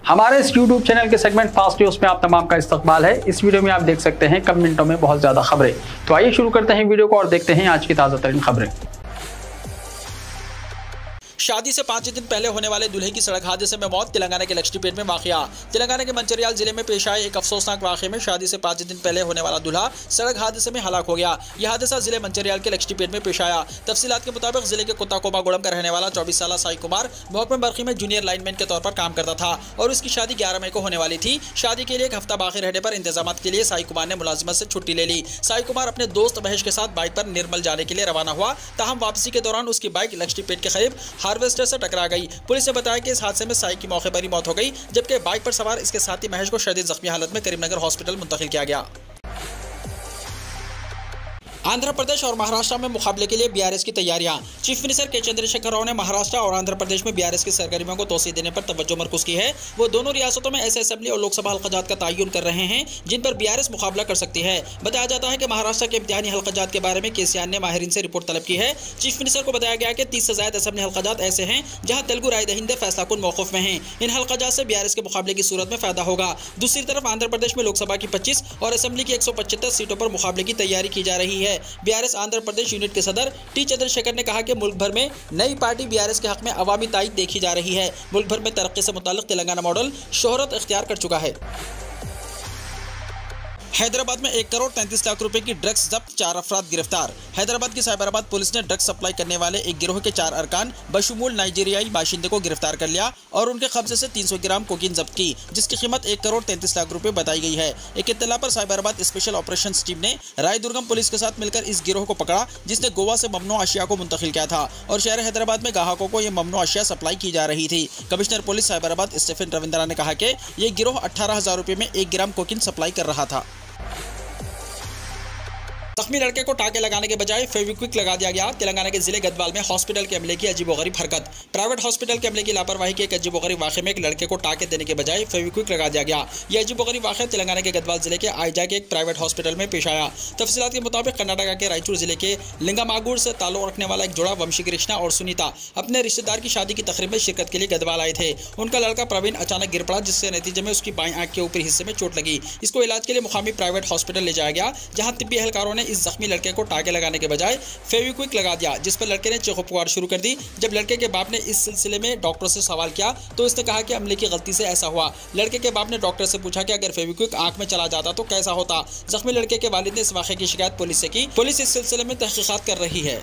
हमारे इस YouTube channel के सेगमेंट फास्ट न्यूज में आप तमाम का इस्तकबाल है। इस वीडियो में आप देख सकते हैं कम मिनटों में बहुत ज्यादा खबरें। तो आइए शुरू करते हैं वीडियो को और देखते हैं आज की ताजा तरीन खबरें। शादी से 5 दिन पहले होने वाले दूल्हे की सड़क हादसे में मौत। तेलंगाना के लक्ष्मीपेट में वाकया। तेलंगाना के मंचिर्याल जिले में पेश आए एक अफसोसनाक वाकये में शादी से 5 दिन पहले होने वाला दूल्हा सड़क हादसे में हलाक हो गया। यह हादसा जिले मंचिर्याल के लक्ष्मीपेट में पेश आया। तफसीलात के मुताबिक जिले के कुत्ताकोबागुड़म का रहने वाला 24 साल साई कुमार महकमे बरखी में जूनियर लाइनमैन के तौर पर काम करता था और उसकी शादी 11 मई को होने वाली थी। शादी के लिए एक हफ्ता बाकी रहने पर इंतजाम के लिए साई कुमार ने मुलाजिमत से छुट्टी ले ली। साई कुमार अपने दोस्त महेश के साथ बाइक पर निर्मल जाने के लिए रवाना हुआ। ताहम वापसी के दौरान उसकी बाइक लक्ष्मीपेट के करीब हार्वेस्टर से टकरा गई। पुलिस ने बताया कि इस हादसे में साई की मौके पर ही मौत हो गई, जबकि बाइक पर सवार इसके साथी महेश को शदीद जख्मी हालत में करीमनगर हॉस्पिटल मुंतकिल किया गया। आंध्र प्रदेश और महाराष्ट्र में मुकाबले के लिए बीआरएस की तैयारियां। चीफ मिनिस्टर के चंद्रशेखर राव ने महाराष्ट्र और आंध्र प्रदेश में बीआरएस की सरगर्मियों को तोसी देने पर तवज्जो मरकूज की है। वो दोनों रियासतों में ऐसे असेंबली और लोकसभा हल्काजात का तयन कर रहे हैं जिन पर बीआरएस मुकाबला कर सकती है। बताया जाता है कि महाराष्ट्र के इम्तिहानी हल्काजात के बारे में केसीआर ने माहिरीन से रिपोर्ट तलब की है। चीफ मिनिस्टर को बताया गया कि 30 से ज्यादा असेंबली हल्काजात ऐसे हैं जहां तेलुगु राय दहिंदे फैसलाकुन मौकूफ में हैं। इन हल्काजात से बीआरएस के मुकाबले की सूरत में फायदा होगा। दूसरी तरफ आंध्र प्रदेश में लोकसभा की 25 और असेंबली की 175 सीटों पर मुकाबले की तैयारी की जा रही है। बीआरएस आंध्र प्रदेश यूनिट के सदर टी चंद्रशेखर ने कहा कि मुल्क भर में नई पार्टी बीआरएस के हक में अवामी ताईद देखी जा रही है। मुल्क भर में तरक्की से मुताल्लिक तेलंगाना मॉडल शोहरत इख्तियार कर चुका है। हैदराबाद में 1 करोड़ 33 लाख रुपए की ड्रग्स जब्त, 4 अफराद गिरफ्तार। हैदराबाद की साइबराबाद पुलिस ने ड्रग्स सप्लाई करने वाले एक गिरोह के 4 अरकान बशमूल नाइजीरियाई बाशिंदे को गिरफ्तार कर लिया और उनके कब्जे से 300 ग्राम कोकीन जब्त की, जिसकी कीमत 1 करोड़ 33 लाख रुपए बताई गई है। एक इत्तला पर साइबराबाद स्पेशल ऑपरेशन टीम ने रायदुर्गम पुलिस के साथ मिलकर इस गिरोह को पकड़ा, जिसने गोवा से ममनू अशिया को मुंतकिल किया था और शहर हैदराबाद में ग्राहकों को यह ममनू अशिया सप्लाई की जा रही थी। Commissioner police Cyberabad Stephen Ravindra ने कहा कि यह गिरोह 18,000 रुपए में 1 ग्राम कोकीन सप्लाई कर रहा था। जख्मी लड़के को टाके लगाने के बजाय फेविक्विक लगा दिया गया। तेलंगाना के जिले गदवाल में हॉस्पिटल के अमले की अजीबोगरीब हरकत। प्राइवेट हॉस्पिटल के अमले की लापरवाही के एक अजीबोगरीब वाक़े में एक लड़के को टाके देने के बजाय फेविक्विक लगा दिया गया। यह अजीबोगरीब वाक़या तेलंगाना के गदवाल जिले के आइजा के एक प्राइवेट हॉस्पिटल में पेश आया। तफसीलात के मुताबिक कर्नाटक के रायचूर जिले के लिंगामागुड़ से ताल्लुक रखने वाला एक जोड़ा वंशी कृष्णा और सुनीता अपने रिश्तेदार की शादी की तकरीब में शिरकत के लिए गदवाल आए थे। उनका लड़का प्रवीण अचानक गिर पड़ा, जिससे नतीजे में उसकी बाईं आंख के ऊपरी हिस्से में चोट लगी। इसको इलाज के लिए मुकामी प्राइवेट हॉस्पिटल ले जाया गया, जहां तिब्बी एहलकारों ने इस जख्मी लड़के को टाके लगाने के बजाय फेविक्विक लगा दिया, जिस पर लड़के ने चीखो पुकार शुरू कर दी। जब लड़के के बाप ने इस सिलसिले में डॉक्टर से सवाल किया तो उसने कहा कि अमले की गलती से ऐसा हुआ। लड़के के बाप ने डॉक्टर से पूछा कि अगर फेविक्विक आंख में चला जाता तो कैसा होता। जख्मी लड़के के वालिद ने इस वाक़े की शिकायत पुलिस से की। पुलिस इस सिलसिले में तहकीकात कर रही है।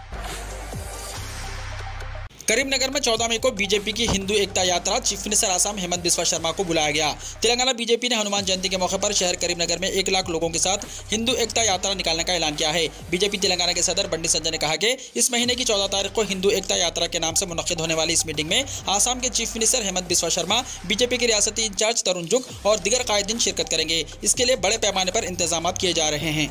करीमनगर में 14 मई को बीजेपी की हिंदू एकता यात्रा, चीफ मिनिस्टर आसाम हेमंत बिस्वा शर्मा को बुलाया गया। तेलंगाना बीजेपी ने हनुमान जयंती के मौके पर शहर करीमनगर में 1 लाख लोगों के साथ हिंदू एकता यात्रा निकालने का ऐलान किया है। बीजेपी तेलंगाना के सदर बंडी संजय ने कहा कि इस महीने की 14 तारीख को हिंदू एकता यात्रा के नाम से मुनक्किद होने वाली इस मीटिंग में आसाम के chief minister Hemant Biswa Sharma, BJP के रियासती इंचार्ज तरुण जुग और दीगर कायदीन शिरकत करेंगे। इसके लिए बड़े पैमाने पर इंतजाम किए जा रहे हैं।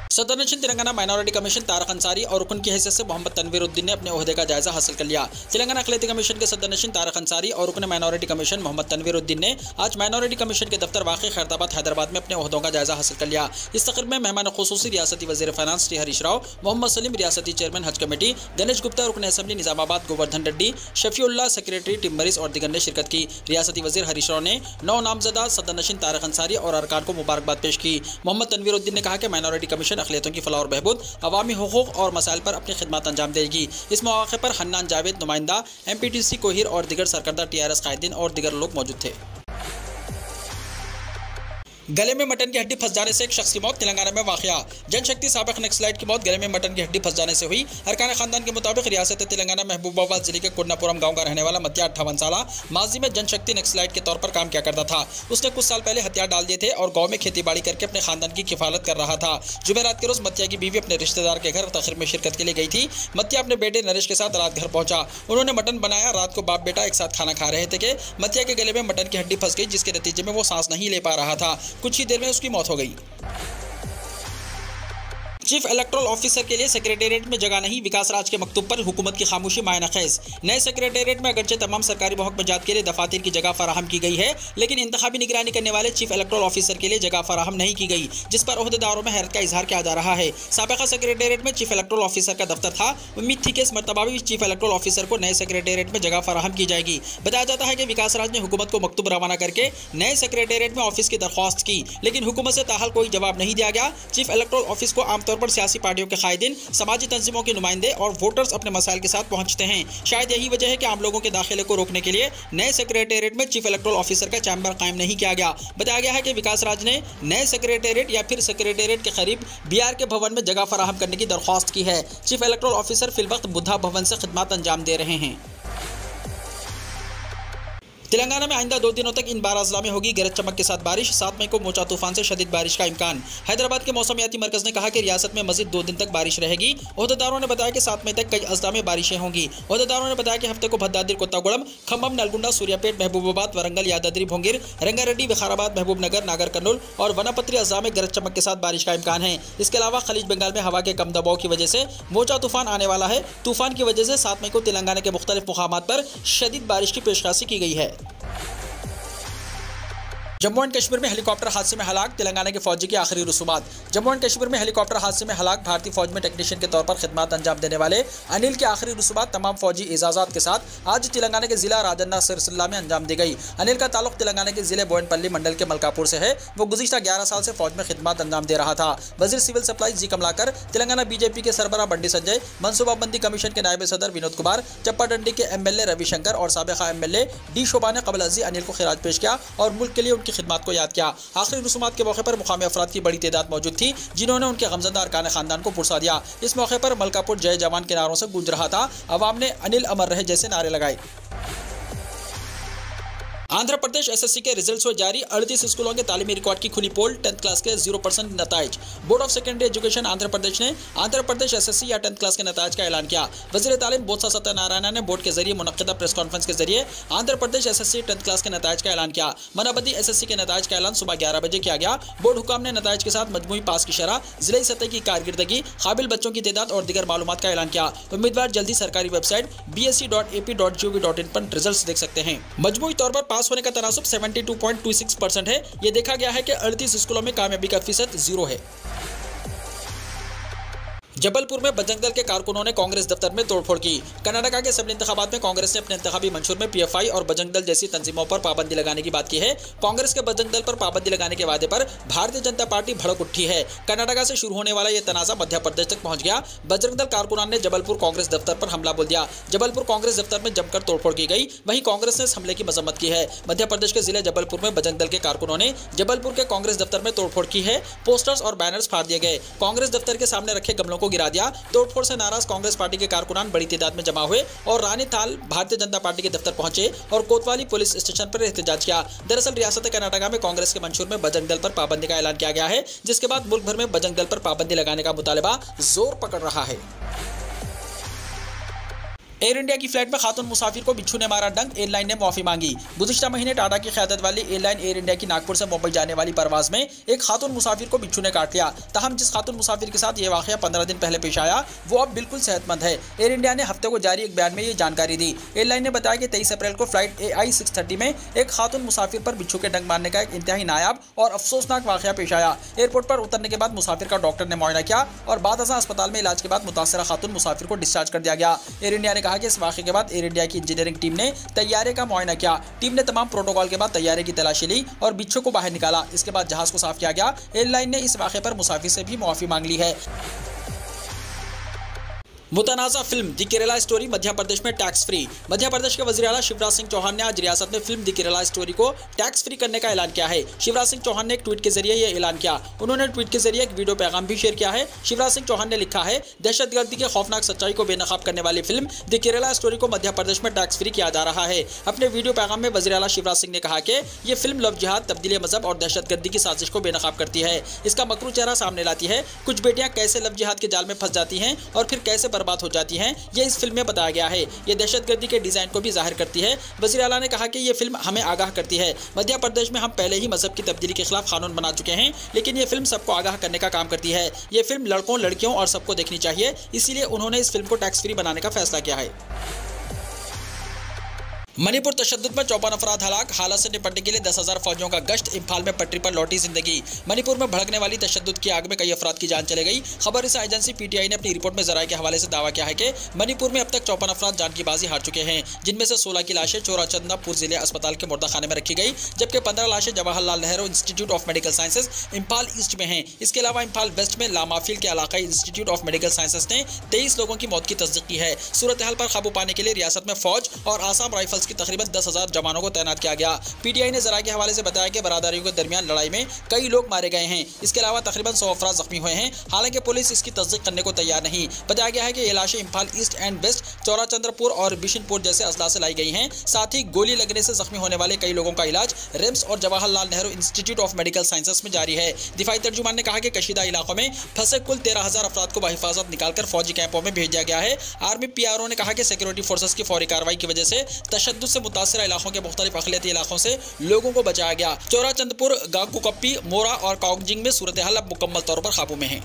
सदर-ए-नशीन तेलंगाना माइनॉरिटी कमीशन तारक अंसारी और रुकन की हैसियत से मोहम्मद तनवीरुद्दीन ने अपने ओहदे का जायजा हासिल कर लिया। तेलंगाना अक़लियती कमीशन के सदर-ए-नशीन तारक अंसारी और रुकन माइनॉरिटी कमीशन मोहम्मद तनवीरुद्दीन ने आज माइनॉरिटी कमीशन के दफ्तर वाक़ खैरताबाद हैदराबाद में अपने ओहदों का जायजा हासिल कर लिया। इस तक़रीब में मेहमान ख़ुसूसी रियासती वज़ीर फ़ाइनेंस श्री हरीश राव, मोहम्मद सलीम रियासती चेयरमैन हज कमेटी, गणेश गुप्ता रुकन असेंबली निज़ामाबाद गोवर्धन रेड्डी, शफीउल्लाह सेक्रेटरी टिम्बरिस और दिगर ने शिरकत की। रियासती वज़ीर हरीश राव ने 9 नामज़दा सदर-ए-नशीन तारक अंसारी और अरकान को मुबारकबाद पेश की। मोहम्मद तनवीरुद्दीन ने कहा कि माइनॉरिटी कमीशन अक़लियतों की फ़लाह और बहबूद, अवामी हुकूक और मसाइल पर अपनी खिदमत अंजाम देगी। इस मौके पर हन्नान जावेद नुमाइंदा, MPTC कोहिर और दिगर सरकर्दा TRS कायदीन और दिगर लोग मौजूद थे। गले में मटन की हड्डी फंस जाने से एक शख्स की मौत। तेलंगाना में वाकया। जनशक्ति साबिक नक्सलाइट की मौत गले में मटन की हड्डी फंस जाने से हुई। अरकान खानदान के मुताबिक रियासत तेलंगाना महबूबाबाद जिले के कुन्नापुरम गांव का रहने वाला मतिया 58 साल माजी में जनशक्ति नक्सलाइट के तौर पर काम किया करता था। उसने कुछ साल पहले हथियार डाल दिए थे और गाँव में खेती बाड़ी करके अपने खानदान की किफालत कर रहा था। जुमेरात के रोज मतिया की बीवी अपने रिश्तेदार के घर तकरीब में शिरकत के लिए गई थी। मतिया अपने बेटे नरेश के साथ रात घर पहुंचा। उन्होंने मटन बनाया। रात को बाप बेटा एक साथ खाना खा रहे थे कि मतिया के गले में मटन की हड्डी फंस गई, जिसके नतीजे में वो सांस नहीं ले पा रहा था। कुछ ही देर में उसकी मौत हो गई। चीफ इलेक्टोरल ऑफिसर के लिए सेक्रेटेरिएट में जगह नहीं, विकास राज के मकतूब पर हुकूमत की खामोशी मायना खैज। नए सेक्रेटेरिएट में अगरचे तमाम सरकारी महकमेजात के लिए दफातर की जगह फराहम की गई है, लेकिन इंतखाबी निगरानी करने वाले चीफ इलेक्टोरल ऑफिसर के लिए जगह फराहम नहीं की गई, जिस पर ओहदेदारों में हैरत का इजहार किया जा रहा है। साबिका सेक्रेटेरिएट में चीफ इलेक्टोरल ऑफिसर का दफ्तर था। उम्मीद थी कि इस मरतबा भी चीफ इलेक्टोरल ऑफिसर को नए सेक्रेटेरिएट में जगह फराहम की जाएगी। बताया जाता है कि विकास राज ने हुकूमत को मकतूब रवाना करके नए सेक्रेटेरिएट में ऑफिस की दरख्वास्त की, लेकिन हुकूमत से ताहाल कोई जवाब नहीं दिया गया। चीफ इलेक्टोरल ऑफिस को आमतौर पर सियासी पार्टियों के कायदीन, समाजी तंजीमों के नुमाइंदे और वोटर्स अपने मसाइल के साथ पहुंचते हैं। शायद यही वजह है कि आम लोगों के दाखिले को रोकने के लिए नए सेक्रेटेरिएट में चीफ इलेक्टोरल ऑफिसर का चैम्बर कायम नहीं किया गया। बताया गया है कि विकास राज ने नए सेक्रेटेरिएट या फिर सेक्रेटेरिएट के करीब बीआर के भवन में जगह फराहम करने की दरख्वास्त की है। चीफ इलेक्टोरल ऑफिसर फिलवक्त बुद्धा भवन से खिदमत अंजाम दे रहे हैं। तेलंगाना में आइंदा 2 दिनों तक इन 12 अजला में होगी गरज चमक के साथ बारिश। 7 मई को मोचा तूफान से शदीद बारिश का इम्कान। हैदराबाद के मौसमियाती मरकज ने कहा कि रियासत में मजीद 2 दिन तक बारिश रहेगी। ओहदेदारों ने बताया कि 7 मई तक कई अजला में बारिशें होंगी। ओहदेदारों ने बताया कि हफ्ते को भद्दादिर, कोत्तागुड़म, खम्बम, नलगुंडा, सूर्यापेट, महबूबाबाद, वरंगल, यादाद्री, भोंगिर, रंगारेड्डी, विखाराबाद, महबूबनगर, नागर कर्नूल और वनापत्री अजला में गरज चमक के साथ बारिश का इम्कान है। इसके अलावा खलीज बंगाल में हवा के कम दबाव की वजह से मोचा तूफान आने वाला है। तूफान की वजह से 7 मई को तेलंगाना के मुख्तलिफ मुकामात पर शदीद बारिश की पेशकशी की गई है। जम्मू एंड कश्मीर में हेलीकॉप्टर हादसे में हलाक, तेलंगाना के फौजी की आखिरी रसूमात। जम्मू एंड कश्मीर में हेलीकॉप्टर हादसे में हलाक भारतीय फौज में टेक्नीशियन के तौर पर खिदमत अंजाम देने वाले अनिल की आखिरी रसूमात तमाम फौजी एजाजात के साथ आज तेलंगाना के जिला राजन्ना सिरसिल्ला में अंजाम दी गई। अनिल का ताल्लुक तेलंगाना के जिले बोयनपल्ली मंडल के मलकापुर से है। वो गुज़िश्ता 11 साल से फौज में खिदमत अंजाम दे रहा था। वजीर सिविल सप्लाई जी कमलाकर, तेलंगाना बीजेपी के सरबराह बंडी संजय, मनसूबाबंदी कमीशन के नायब सदर विनोद कुमार, चप्पाडंडी के एमएलए रविशंकर और साबिका एमएलए डी शोभा ने कबल अजी अनिल को खिराज पेश किया और मुल्क के लिए उनकी खिदमत को याद किया। आखिरी रसूमात के मौके पर मुकामी अफराद की बड़ी तादाद मौजूद थी, जिन्होंने उनके गमज़दा अरकान खानदान को पुरसा दिया। इस मौके पर मलकापुर जय जवान के नारों से गूंज रहा था। अवाम ने अनिल अमर रहे जैसे नारे लगाए। आंध्र प्रदेश एसएससी के रिजल्ट्स हुए जारी। 38 स्कूलों के तालीमी रिकॉर्ड की खुली पोल, 10th क्लास के 0% नताइज। Board of secondary education Andhra Pradesh ने आंध्र प्रदेश एसएससी या 10th क्लास के नताइज का ऐलान किया। वजीर तालीम बोत्सा सत्यनारायण ने बोर्ड के जरिए मुनक्किदा प्रेस कॉन्फ्रेंस के जरिए Andhra Pradesh SSC 10th class के नताइज का ऐलान किया। मनाबदी एसएससी के नताइज का ऐलान सुबह 11 बजे किया गया। बोर्ड हुकाम ने नताइज के साथ मजमूई पास की शरह, जिले सतह की कारकर्दगी, काबिल बच्चों की तादाद और दीगर मालूमात का ऐलान किया। उम्मीदवार जल्दी सरकारी वेबसाइट bsc.ap.gov.in पर रिजल्ट देख सकते हैं। मजमूई तौर पर पास होने का तनासुब 72.26% है। यह देखा गया है कि 38 स्कूलों में कामयाबी का फीसद 0 है। जबलपुर में बजरंग दल के कारकुनों ने कांग्रेस दफ्तर में तोड़फोड़ की। कर्नाटका के असेंबली इंतखाबात में कांग्रेस ने अपने इंतखाबी मंशूर में पीएफआई और बजरंग दल जैसी तंजीमों पर पाबंदी लगाने की बात की है। कांग्रेस के बजरंग दल पर पाबंदी लगाने के वादे पर भारतीय जनता पार्टी भड़क उठी है। कर्नाटका से शुरू होने वाला यह तनाजा मध्य प्रदेश तक पहुंच गया। बजरंग दल कारकुनान ने जबलपुर कांग्रेस दफ्तर पर हमला बोल दिया। जबलपुर कांग्रेस दफ्तर में जमकर तोड़फोड़ की गई। वहीं कांग्रेस ने इस हमले की मजम्मत की है। मध्य प्रदेश के जिले जबलपुर में बजरंग दल के कारकुनों ने जबलपुर के कांग्रेस दफ्तर में तोड़फोड़ की है। पोस्टर्स और बैनर्स फाड़ दिए गए। कांग्रेस दफ्तर के सामने रखे गमलों को गिरा दिया। तोड़फोड़ से नाराज कांग्रेस पार्टी के कारकुनान बड़ी तादाद में जमा हुए और रानी ताल भारतीय जनता पार्टी के दफ्तर पहुंचे और कोतवाली पुलिस स्टेशन पर एहतजाज किया। दरअसल रियासत कर्नाटका में कांग्रेस के मंशूर में बजरंग दल पर पाबंदी का ऐलान किया गया है, जिसके बाद मुल्क भर में बजरंग दल पर पाबंदी लगाने का मुतालबा जोर पकड़ रहा है। एयर इंडिया की फ्लाइट में खातून मुसाफिर को बिच्छू ने मारा डंक, एयरलाइन ने माफी मांगी। गुज़िश्ता महीने टाटा की क़यादत वाली एयरलाइन एयर इंडिया की नागपुर से मुंबई जाने वाली परवाज में एक खातून मुसाफिर को बिच्छू ने काट लिया। ताहम जिस खातून मुसाफिर के साथ ये वाक़या 15 दिन पहले पेश आया, वो अब बिल्कुल सेहतमंद है। एयर इंडिया ने हफ्ते को जारी एक बयान में ये जानकारी दी। एयरलाइन ने बताया कि 23 अप्रैल को फ्लाइट AI 630 में एक खातून मुसाफिर पर बिच्छू के डंक मारने का एक इंतहाई नायाब और अफसोसनाक वाक़या पेश आया। एयरपोर्ट पर उतरने के बाद मुसाफिर का डॉक्टर ने मुआयना किया और बाद अस्पताल में इलाज के बाद मुतासरा खातून मुसाफिर को डिस्चार्ज कर दिया गया। एयर इंडिया ने कहा कि इस वाक़े के बाद एयर इंडिया की इंजीनियरिंग टीम ने तैयारे का मुआयना किया। टीम ने तमाम प्रोटोकॉल के बाद तैयारे की तलाशी ली और बिच्छू को बाहर निकाला। इसके बाद जहाज को साफ किया गया। एयरलाइन ने इस वाक़े पर मुसाफिर से भी माफी मांग ली है। मुतनाज़ा film the Kerala story Madhya Pradesh में टैक्स फ्री। मध्य प्रदेश के वज़ीर आला शिवराज सिंह चौहान ने आज रियासत में फिल्म द केरला स्टोरी को टैक्स फ्री करने का ऐलान किया है। शिवराज सिंह चौहान ने एक ट्वीट के जरिए यह ऐलान किया। उन्होंने ट्वीट के जरिए एक वीडियो पैगाम भी शेयर किया है। शिवराज सिंह चौहान ने लिखा है, दहशतगर्दी के खौफनाक सच्चाई को बेनकाब करने वाली फिल्म द केरला स्टोरी को मध्य प्रदेश में टैक्स फ्री किया जा रहा है। अपने वीडियो पैगाम में वज़ीर आला शिवराज सिंह ने कहा कि यह फिल्म लव जिहाद, तब्दीली मजहब और दहशतगर्दी की साजिश को बेनकाब करती है। इसका मकरू चेहरा सामने लाती है। कुछ बेटियां कैसे लव जिहाद के जाल में फंस जाती हैं और फिर कैसे बर्बाद हो जाती हैं, ये इस फिल्म में बताया गया है। ये दहशतगर्दी के डिजाइन को भी जाहिर करती है। वज़ीर आला ने कहा कि ये फिल्म हमें आगाह करती है। मध्य प्रदेश में हम पहले ही मजहब की तब्दीली के खिलाफ कानून बना चुके हैं, लेकिन ये फिल्म सबको आगाह करने का काम करती है। ये फिल्म लड़कों, लड़कियों और सबको देखनी चाहिए, इसीलिए उन्होंने इस फिल्म को टैक्स फ्री बनाने का फैसला किया है। मणिपुर तशद्दुद में 54 अफराद हलाक, हालात से निपटने के लिए 10,000 फौजियों का गश्त, इम्फाल में पटरी पर लौटी जिंदगी। मणिपुर में भड़कने वाली तशद्दुद की आग में कई अफराद की जान चले गई। खबर इस एजेंसी पीटीआई ने अपनी रिपोर्ट में जराये के हवाले से दावा किया है कि मणिपुर में अब तक 54 अफराद जान की बाजी हार चुके हैं, जिनमें से 16 की लाशें चोराचंदापुर जिले अस्पताल के मुर्दा खाने में रखी गई, जबकि 15 लाशें Jawaharlal Nehru institute of medical sciences Imphal east में हैं। इसके अलावा इम्फाल वेस्ट में लामाफिल के इलाकाई इंस्टीट्यूट ऑफ मेडिकल साइंसेज ने 23 लोगों की मौत की तस्दीक की है। सूरत हाल पर काबू पाने के लिए रियासत में फौज और आसाम राइफल्स की तकरीबन 10,000 जवानों को तैनात किया गया। पीटीआई ने जरा के हवाले से बताया कि बरादरियों के दरमियान लड़ाई में कई लोग मारे गए हैं। इसके अलावा तकरीबन 100 अफराद जख्मी हुए हैं। हालांकि पुलिस इसकी तस्दीक करने को तैयार नहीं। बताया गया है कि ये लाशें इम्फाल ईस्ट एंड वेस्ट, चौराचंद्रपुर और बिशनपुर जैसे अजला से लाई गई हैं। साथ ही गोली लगने से जख्मी होने वाले कई लोगों का इलाज रिम्स और Jawaharlal Nehru institute of medical sciences में जारी है। दिफाई तर्जुमान ने कहा कि कशीदा इलाकों में फंसे कुल 13,000 अफराद को बहिफाजत निकालकर फौजी कैंपों में भेजा गया है। आर्मी पीआरओ ने कहा कि सिक्योरिटी फोर्सेस की फौरी कार्रवाई की वजह से तशद्दुद से मुतासिर इलाकों के मुख्तलिफ अक़लियती इलाकों से लोगों को बचाया गया। चौराचंदपुर, गांगुकप्पी, मोरा और काउंजिंग में सूरत हाल अब मुकम्मल तौर पर काबू में है।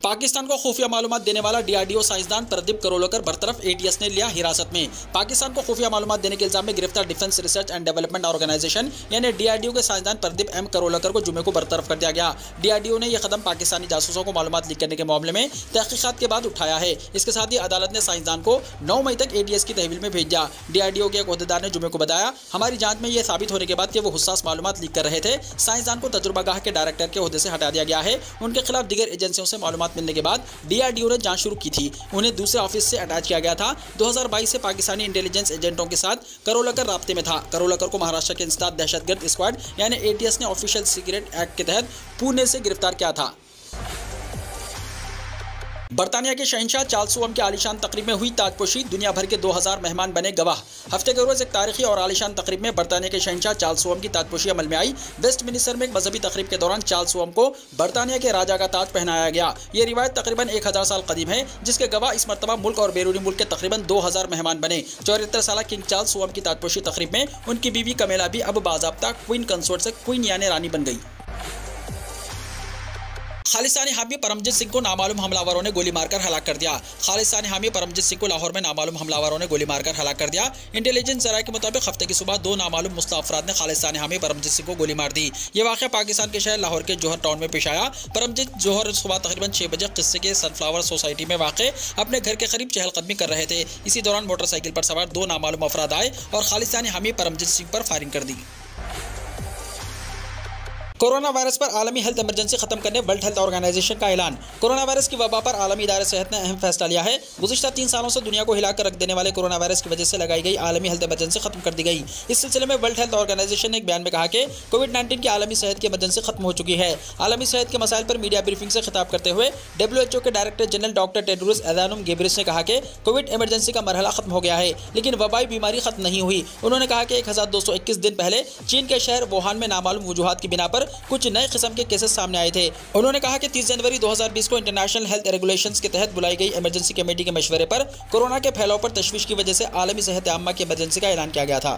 पाकिस्तान को खुफिया मालूमात देने वाला डीआरडीओ साइंसदान प्रदीप करोलकर बरतरफ एटीएस ने लिया हिरासत में। पाकिस्तान को खुफिया मालूमात देने के इल्जाम में गिरफ्तार defence research and development organisation यानी डीआरडीओ के साइंसदान प्रदीप एम करोलकर को जुमे को बरतरफ कर दिया गया। डीआरडीओ ने यह कदम पाकिस्तानी जासूसों को मालूमात लीक करने के मामले में तहकीकात के बाद उठाया है। इसके साथ ही अदालत ने साइंसदान को 9 मई तक एटीएस की तहवील में भेजा। डीआरडीओ के एक ओहदेदार ने जुमे को बताया, हमारी जांच में यह साबित होने के बाद कि वो हुस्सास मालूमात लीक कर रहे थे, साइंसदान को तजुर्बागाह के डायरेक्टर के ओहदे से हटा दिया गया है। उनके खिलाफ दीगर एजेंसियों से मालूमात मिलने के बाद डीआरडीओ ने जांच शुरू की थी। उन्हें दूसरे ऑफिस से अटैच किया गया था। 2022 से पाकिस्तानी इंटेलिजेंस एजेंटों के साथ करोलकर राब्ते में था। करोलकर को महाराष्ट्र के इंसदाद दहशतगर्द स्क्वाड यानी एटीएस ने ऑफिशियल सीक्रेट एक्ट के तहत पुणे से गिरफ्तार किया था। बरतानिया के शहंशाह चार्ल्स की आलीशान तकरीब में हुई ताजपोशी, दुनिया भर के 2000 मेहमान बने गवाह। हफ्ते के रोज एक तारीखी और आलीशान तकरीब में बरतानिया के शहंशाह चार्ल्स की ताजपोशी अमल में आई। वेस्टमिनिस्टर में एक मजहबी तकरीब के दौरान चार्ल्स को बरतानिया के राजा का ताज पहनाया गया। ये रिवायत तकरीबन 1000 साल कदीम है, जिसके गवाह इस मरतबा मुल्क और बैरूनी मुल्क के तकरीबन 2000 मेहमान बने। 74 साल किंग चार्ल्स की ताजपोशी तकरीब में उनकी बीवी कमेला भी अब बाज़ाब्ता क्वीन कंसोर्ट से क्वीन यानी रानी बन गई। खालिस्तानी हामी परमजीत सिंह को नामालूम हमलावरों ने गोली मारकर हलाक कर दिया। खालिस्तानी हामी परमजीत सिंह को लाहौर में नामालूम हमलावरों ने गोली मारकर हलाक कर दिया। इंटेलिजेंस जराये के मुताबिक हफ्ते की सुबह 2 नामालूम मुस्लिम अफराद ने खालिस्तानी हामी परमजीत सिंह को गोली मार दी। ये वाक़या पाकिस्तान के शहर लाहौर के जोहर टाउन में पेश आया। परमजीत जोहर सुबह तकरीबन 6 बजे किस्से के सनफ्लावर सोसाइटी में वाक़ अपने घर के करीब चहलकदमी कर रहे थे। इसी दौरान मोटरसाइकिल पर सवार 2 नामालूम अफराद आए और खालिस्तानी हामी परमजीत सिंह पर फायरिंग कर दी। कोरोना वायरस पर आलमी हेल्थ इमरजेंसी खत्म करने वर्ल्ड हेल्थ ऑर्गेनाइजेशन का ऐलान। कोरोना वायरस की वबा पर आलमी इदारे सेहत ने अहम फैसला लिया है। गुज़िश्ता 3 सालों से दुनिया को हिलाकर रख देने वाले कोरोना वायरस की वजह से लगाई गई आलमी हेल्थ इमरजेंसी खत्म कर दी गई। इस सिलसिले में वर्ल्ड हेल्थ ऑर्गेनाइजेशन ने एक बयान में कहा कि कोविड-19 की आलमी सेहत की इमरजेंसी खत्म हो चुकी है। आलमी सेहत के मसाइल पर मीडिया ब्रीफिंग से खिताब करते हुए WHO के director general doctor Tedros Adhanom Ghebreyesus ने कहा कि कोविड इमरजेंसी का मरहला खत्म हो गया है, लेकिन वबाई बीमारी खत्म नहीं हुई। उन्होंने कहा कि 1221 दिन पहले चीन के शहर वुहान में नामालूम वजूहात की बिना पर कुछ नए किस्म के केसेस सामने आए थे। उन्होंने कहा कि 30 जनवरी 2020 को इंटरनेशनल हेल्थ रेगुलेशंस के तहत बुलाई गई इमरजेंसी कमेटी के मशवरे पर कोरोना के फैलाव पर तशवीश की वजह से आलमी सेहत आम्मा की इमरजेंसी का ऐलान किया गया था।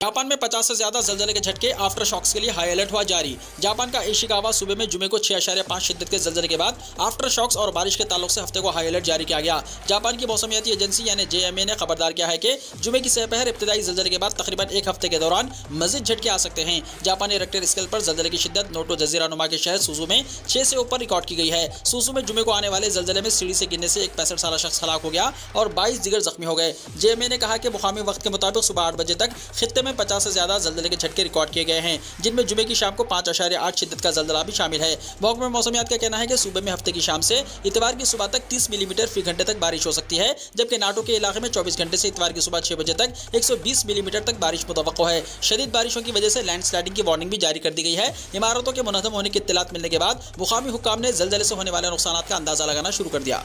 जापान में 50 से ज्यादा ज़लज़ले के झटके, आफ्टर शॉक्स के लिए हाई अलर्ट हुआ जारी। जापान का इशिकावा सूबे में जुमे को 6.5 शिद्दत के ज़लज़ले के बाद आफ्टर शॉक्स और बारिश के ताल्लुक से हफ्ते को हाई अलर्ट जारी किया गया। जापान की मौसमियाती एजेंसी यानी JMA ने खबरदार किया है कि जुमे की सहपहर इब्तिदाई ज़लज़ले के बाद तकरीबन 1 हफ्ते के दौरान मज़ीद झटके आ सकते हैं। जापानी रेक्टर स्केल पर ज़लज़ले की शिद्दत नोटो जजीरा नुमा के शहर सुजू में 6 से ऊपर रिकॉर्ड की गई है। सुजू में जुमे को आने वाले ज़लज़ले में सीढ़ी से गिरने से एक 65 साल शख्स हलाक हो गया और 22 दीगर जख्मी हो गए। JMA ने कहा कि मुकामी वक्त के मुताबिक सुबह 8 बजे तक खित्ते में 50 से ज्यादा ज़लज़ले के झटके रिकॉर्ड किए गए हैं, जिनमें जुमे की शाम को 5.8 शिद्दत का ज़लज़ला भी शामिल है। महकमा मौसमियात का कहना है कि सूबे में हफ्ते की शाम से इतवार की सुबह तक 30 मिलीमीटर फी घंटे तक बारिश हो सकती है, जबकि नाटो के इलाके में 24 घंटे से इतवार की सुबह 6 बजे तक 120 मिलीमीटर तक बारिश मुतवक्को है। शदीद बारिशों की वजह से लैंडस्लाइडिंग की वार्निंग भी जारी कर दी गई है। इमारतों के मुनहदम होने की इत्तलात मिलने के बाद मुकामी हुक्काम ने ज़लज़ले से होने वाले नुकसान का अंदाजा लगाना शुरू कर दिया।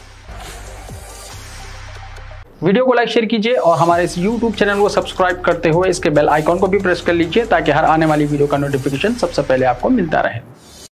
वीडियो को लाइक शेयर कीजिए और हमारे इस YouTube चैनल को सब्सक्राइब करते हुए इसके बेल आइकॉन को भी प्रेस कर लीजिए ताकि हर आने वाली वीडियो का नोटिफिकेशन सबसे पहले आपको मिलता रहे।